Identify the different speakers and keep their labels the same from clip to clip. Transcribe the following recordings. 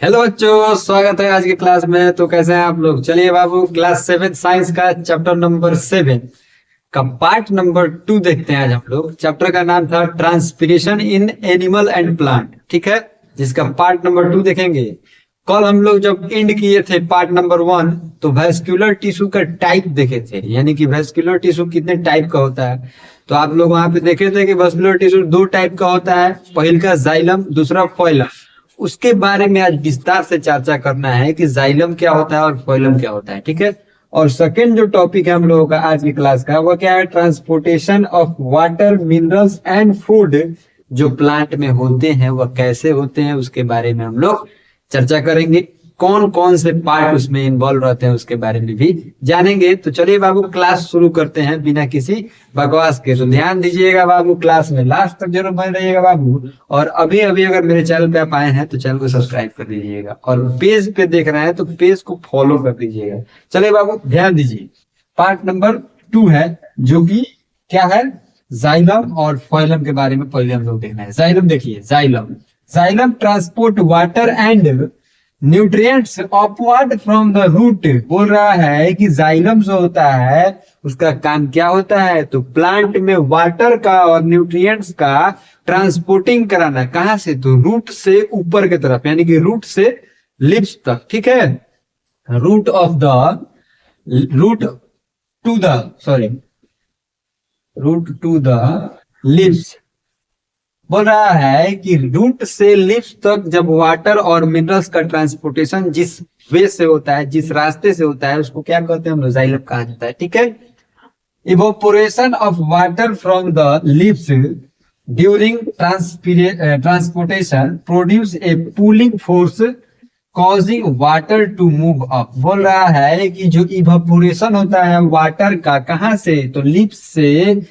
Speaker 1: Hello बच्चों, स्वागत है आज की क्लास में। तो कैसे हैं आप लोग? चलिए बाबू, क्लास 7 साइंस का चैप्टर नंबर 7 का पार्ट नंबर 2 देखते हैं। आज हम लोग चैप्टर का नाम था transpiration in animal and plant, ठीक है, जिसका पार्ट नंबर 2 देखेंगे। कल हम लोग जब एंड किए थे पार्ट नंबर 1 तो वेस्क्यूलर टिश्यू का टाइप देखे थे, यानी कि वेस्क्यूलर टिश्यू कितने टाइप का होता है। तो आप लोग वहां पे देखे थे कि वेस्क्यूलर टिश्यू 2 टाइप का होता है, पहले का जाइलम, दूसरा फोइलम। उसके बारे में आज विस्तार से चर्चा करना है कि जाइलम क्या होता है और फोइलम क्या होता है, ठीक है। और सेकंड जो टॉपिक है हम लोगों का आज की क्लास का, वो क्या है? Transportation of water, minerals and food जो प्लांट में होते हैं वह कैसे होते हैं, उसके बारे में हम लोग चर्चा करेंगे। कौन कौन से पार्ट उसमें इन्वॉल्व रहते हैं उसके बारे में भी जानेंगे। तो चलिए बाबू, क्लास शुरू करते हैं बिना किसी बकवास के। तो ध्यान दीजिएगा बाबू, क्लास में लास्ट तक जरूर बने रहिएगा बाबू। और अभी अभी अगर मेरे चैनल पे आप आए हैं तो चैनल को सब्सक्राइब कर दीजिएगा, और पेज पे देख रहे हैं तो पेज को फॉलो कर दीजिएगा। चलिए बाबू ध्यान दीजिए, पार्ट नंबर 2 है जो कि क्या है? जाइलम और फोइलम के बारे में पहले हम लोग देखना है। जाइलम देखिए, xylem xylem transport water and nutrients upward from the root. बोल रहा है कि जाइलम जो होता है उसका काम क्या होता है? तो प्लांट में वाटर का और न्यूट्रिएंट्स का ट्रांसपोर्टिंग कराना। कहां से? तो रूट से ऊपर की तरफ, यानी कि रूट से लिप्स तक, ठीक है। Root of the root to the sorry root to the lips. बोल रहा है कि रूट से लिप्स तक जब वाटर और मिनरल्स का ट्रांसपोर्टेशन जिस वे से होता है, जिस रास्ते से होता है, उसको क्या कहते हैं? हम लोग जाइलम कहा जाता है, ठीक है। Evaporation of water from the lips during transportation produce a pulling force causing water to move up. बोल रहा है कि जो इवोपोरेशन होता है वाटर का, कहां से? तो लिप्स से।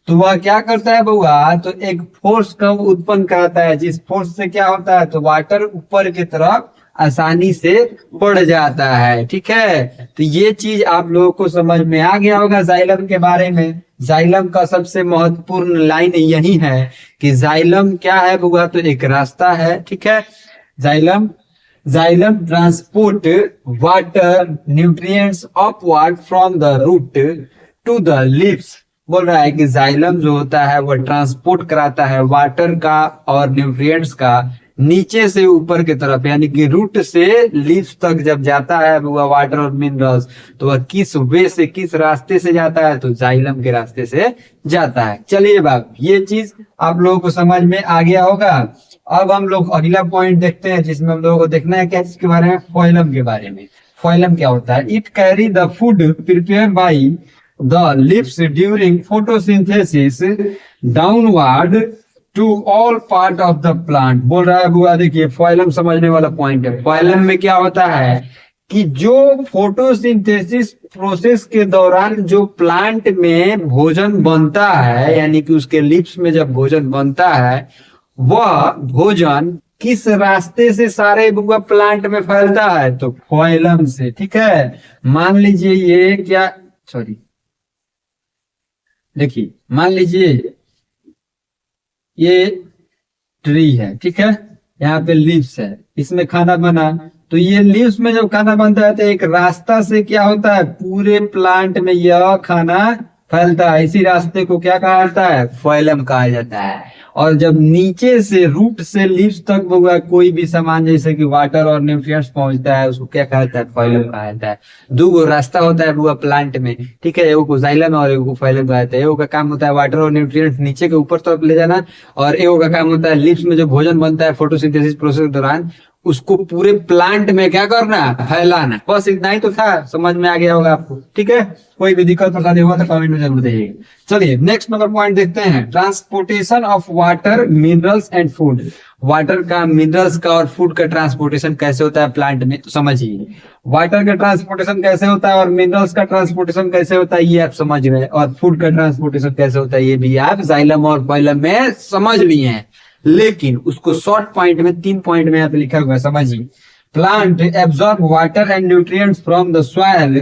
Speaker 1: तो वह क्या करता है बउआ? तो एक फोर्स का उत्पन्न कराता है, जिस फोर्स से क्या होता है? तो वाटर ऊपर की तरफ आसानी से बढ़ जाता है, ठीक है। तो ये चीज आप लोगों को समझ में आ गया होगा जाइलम के बारे में। जाइलम का सबसे महत्वपूर्ण लाइन यही है कि जाइलम क्या है बउआ? तो एक रास्ता है, ठीक है। Xylem xylem transport water nutrients upward from the root to the lips. बोल रहा है कि जाइलम जो होता है वह ट्रांसपोर्ट कराता है वाटर का और न्यूट्रिएंट्स का नीचे से ऊपर की तरफ, यानी कि रूट से लीव्स तक जब जाता है वह वाटर और मिनरल्स, तो वह किस वे से, किस रास्ते से जाता है? तो जाइलम के रास्ते से जाता है। चलिए बाब, ये चीज आप लोगों को समझ में आ गया होगा। अब हम लोग अगला पॉइंट देखते हैं, जिसमें हम लोगों को देखना है क्या इसके बारे में? फोइलम के बारे में। फोइलम क्या होता है? It carry the food prepare by the lips during photosynthesis downward to all part of the plant। बोल रहा है बुआ, देखिए फोइलम समझने वाला पॉइंट है। फोइलम में क्या होता है कि जो फोटोसिंथेसिस प्रोसेस के दौरान जो प्लांट में भोजन बनता है, यानी कि उसके लिप्स में जब भोजन बनता है, वह भोजन किस रास्ते से सारे बुआ प्लांट में फैलता है? तो फोइलम से, ठीक है। मान लीजिए ये क्या, सॉरी देखिए, मान लीजिए ये ट्री है, ठीक है, यहाँ पे लीव्स है, इसमें खाना बना। तो ये लीव्स में जब खाना बनता है तो एक रास्ता से क्या होता है? पूरे प्लांट में यह खाना फैलता है। इसी रास्ते को क्या कहा जाता है? फोइलम कहा जाता है। और जब नीचे से रूट से लीव्स तक बुआ कोई भी सामान जैसे कि वाटर और न्यूट्रिएंट्स पहुंचता है, उसको क्या कहा जाता है? फोइलम कहा जाता है। दो रास्ता होता है बुआ प्लांट में, ठीक है। एगो को जाइलम और एगो को फोइलम कहा जाता है। एगो का काम होता है वाटर और न्यूट्रिएंट्स नीचे के ऊपर तरफ ले जाना, और एगो का काम होता है लिप्स में जो भोजन बनता है फोटोसिंथेसिस प्रोसेस के दौरान उसको पूरे प्लांट में क्या करना? फैलाना। बस इतना ही तो था, समझ में आ गया होगा आपको, ठीक है। कोई भी दिक्कत परेशानी होगा तो कमेंट में जरूर दीजिएगा। चलिए नेक्स्ट नंबर पॉइंट देखते हैं, transportation of water, minerals and food. Water का, मिनरल्स का और फूड का ट्रांसपोर्टेशन कैसे होता है प्लांट में, तो समझिए। वाटर का ट्रांसपोर्टेशन कैसे होता है और मिनरल्स का ट्रांसपोर्टेशन कैसे होता है ये आप समझ रहे हैं, और फूड का ट्रांसपोर्टेशन कैसे होता है ये भी आप जाइलम और फोइलम में समझ लिए हैं। लेकिन उसको शॉर्ट पॉइंट में 3 पॉइंट में यहाँ पे लिखा हुआ है, समझिए। Plant absorb water and nutrients from the soil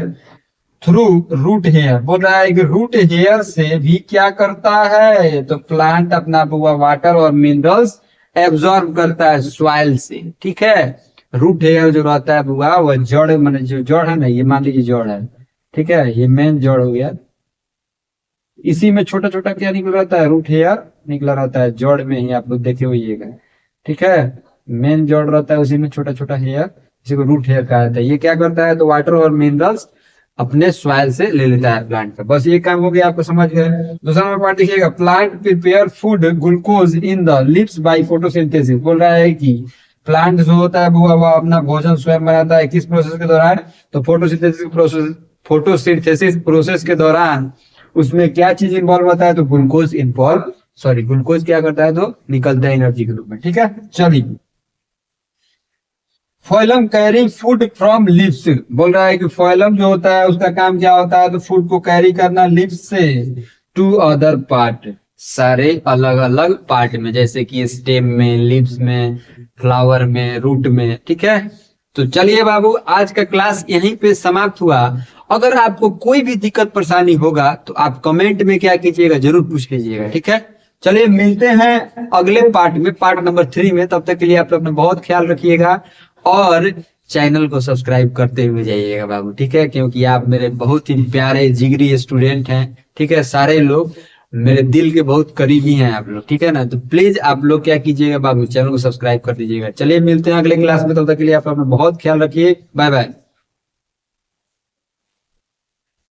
Speaker 1: through root hair. बोल रहा है कि रूट हेयर से भी क्या करता है? तो प्लांट अपना वाटर और मिनरल्स एब्जॉर्ब करता है सॉइल से, ठीक है। रूट हेयर जो रहता है बुआ, वह जड़, माने जो जड़ है ना, ये मान लीजिए जड़ है, ठीक है, ये मेन जड़ हो गया। इसी में छोटा छोटा क्या निकल रहता है, रूट हेयर निकला रहता है जड़ में ही, आप लोग देखे होइएगा, ठीक है। मेन जड़ रहता है, उसी में छोटा छोटा हेयर, इसी को रूट हेयर कहा जाता है। ये क्या करता है, तो वाटर और मिनरल्स अपने सॉइल से ले लेता है प्लांट का। बस ये काम हो गया, आपको समझ गए। दूसरा नंबर पार्ट देखिएगा, plant prepare food glucose in the lips by photosynthesis. बोल रहा है कि प्लांट जो होता है वो अपना भोजन स्वयं बनाता है, किस प्रोसेस के दौरान, तो फोटोसिंथेसिस प्रोसेस के दौरान उसमें क्या चीज इन्वॉल्व होता है, तो ग्लूकोज इन्वॉल्व, सॉरी ग्लूकोज क्या करता है, तो निकलता है एनर्जी के रूप में, ठीक है। चलिए, फोइलम कैरी फूड फ्रॉम लिप्स। बोल रहा है कि फोइलम जो होता है उसका काम क्या होता है, तो फूड को कैरी करना लिप्स से टू अदर पार्ट, सारे अलग अलग पार्ट में, जैसे कि स्टेम में, लिप्स में, फ्लावर में, रूट में, ठीक है। तो चलिए बाबू, आज का क्लास यहीं पे समाप्त हुआ। अगर आपको कोई भी दिक्कत परेशानी होगा तो आप कमेंट में क्या कीजिएगा, जरूर पूछ लीजिएगा, ठीक है। चलिए मिलते हैं अगले पार्ट में, पार्ट नंबर 3 में। तब तक के लिए आप लोग अपना बहुत ख्याल रखिएगा और चैनल को सब्सक्राइब करते हुए जाइएगा बाबू, ठीक है, क्योंकि आप मेरे बहुत ही प्यारे जिगरी स्टूडेंट हैं, ठीक है। सारे लोग मेरे दिल के बहुत करीबी हैं आप लोग, ठीक है ना। तो प्लीज आप लोग क्या कीजिएगा बाबू, चैनल को सब्सक्राइब कर दीजिएगा। चलिए मिलते हैं अगले क्लास में, तब तक के लिए आप अपना बहुत ख्याल रखिए। Bye bye.